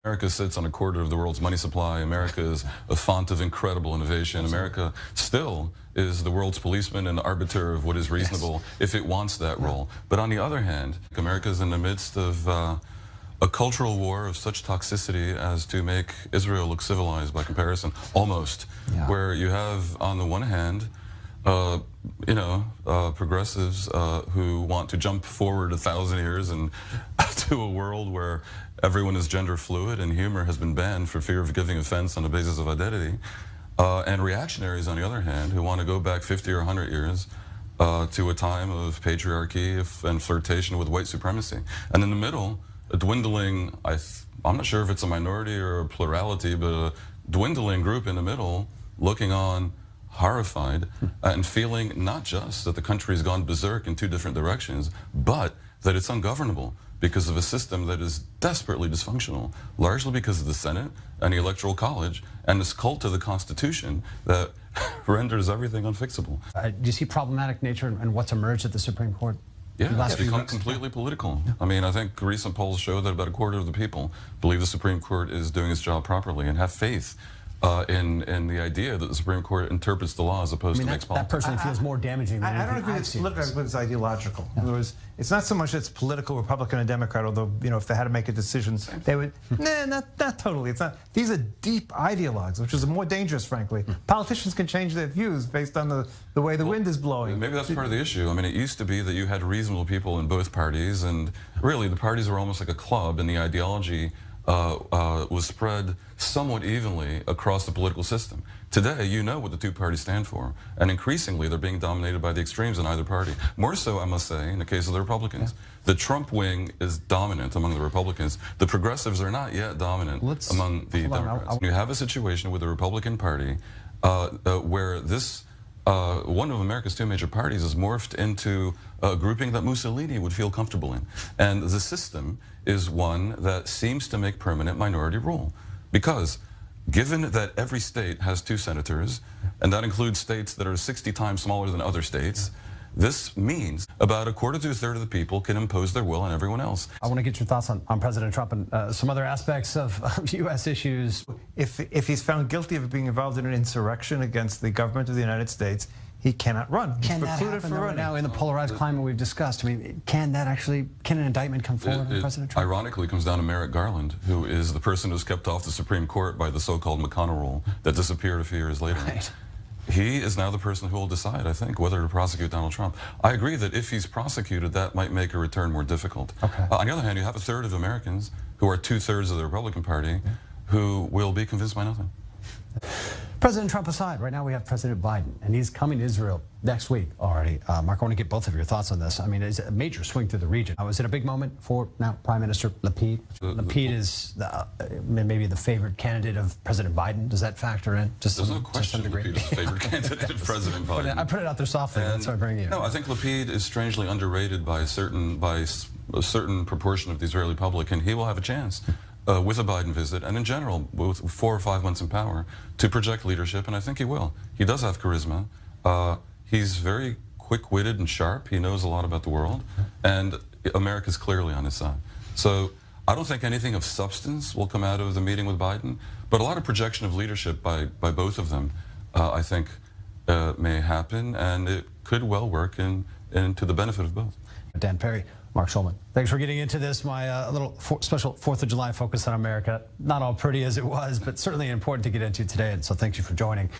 America sits on a quarter of the world's money supply. America is a font of incredible innovation. America still is the world's policeman and arbiter of what is reasonable if it wants that role. But on the other hand, America is in the midst of a cultural war of such toxicity as to make Israel look civilized by comparison, almost. Where you have, on the one hand, progressives who want to jump forward 1,000 years and to a world where everyone is gender fluid and humor has been banned for fear of giving offense on the basis of identity, and reactionaries, on the other hand, who want to go back 50 or 100 years to a time of patriarchy and flirtation with white supremacy. And in the middle, a dwindling, I'm not sure if it's a minority or a plurality, but a dwindling group in the middle looking on horrified and feeling not just that the country has gone berserk in two different directions, but that it's ungovernable because of a system that is desperately dysfunctional, largely because of the Senate and the Electoral College and this cult of the Constitution that renders everything unfixable. Do you see problematic nature in what's emerged at the Supreme Court? Yeah, it's become completely political. I mean, I think recent polls show that about a quarter of the people believe the Supreme Court is doing its job properly and have faith in the idea that the Supreme Court interprets the law as opposed to makes policy. That personally feels more damaging than I don't agree it's political, but it's ideological. In other words, it's not so much it's political, Republican and Democrat, although, if they had to make a decision, they would, not totally. It's not. These are deep ideologues, which is more dangerous, frankly. Politicians can change their views based on the way the wind is blowing. Maybe that's part of the issue. I mean, it used to be that you had reasonable people in both parties, and really the parties were almost like a club, and the ideology was spread somewhat evenly across the political system. Today, you know what the two parties stand for, and increasingly they're being dominated by the extremes in either party. More so, I must say, in the case of the Republicans. The Trump wing is dominant among the Republicans. The progressives are not yet dominant among the Democrats. You have a situation with the Republican Party where this one of America's two major parties is morphed into a grouping that Mussolini would feel comfortable in. And the system is one that seems to make permanent minority rule. Because given that every state has 2 senators, and that includes states that are 60 times smaller than other states, this means about a quarter to a third of the people can impose their will on everyone else. I want to get your thoughts on President Trump and some other aspects of U.S. issues. If he's found guilty of being involved in an insurrection against the government of the United States, he cannot run. He's can that happen right now in the polarized climate we've discussed? I mean, can an indictment come forward on President Trump? Ironically, comes down to Merrick Garland, who is the person who's kept off the Supreme Court by the so-called McConnell rule that disappeared a few years later. Right. He is now the person who will decide, I think, whether to prosecute Donald Trump. I agree that if he's prosecuted, that might make a return more difficult. Okay. On the other hand, you have a third of Americans who are 2/3 of the Republican Party who will be convinced by nothing. President Trump aside, right now we have President Biden, and he's coming to Israel next week already. Mark, I want to get both of your thoughts on this. I mean, it's a major swing through the region. Was it a big moment for now Prime Minister Lapid? Lapid is maybe the favorite candidate of President Biden. Does that factor in? There's no question Lapid is the favorite candidate of President Biden. I put it out there softly. That's what I bring you. No, I think Lapid is strangely underrated by a certain proportion of the Israeli public, and he will have a chance. With a Biden visit, and in general, with 4 or 5 months in power, to project leadership, and I think he will. He does have charisma. He's very quick-witted and sharp. He knows a lot about the world, and America's clearly on his side. So I don't think anything of substance will come out of the meeting with Biden, but a lot of projection of leadership by both of them, I think, may happen, and it could well work to the benefit of both. Dan Perry, Mark Schulman, thanks for getting into this. My little special 4th of July focus on America. Not all pretty as it was, but certainly important to get into today. And so thank you for joining.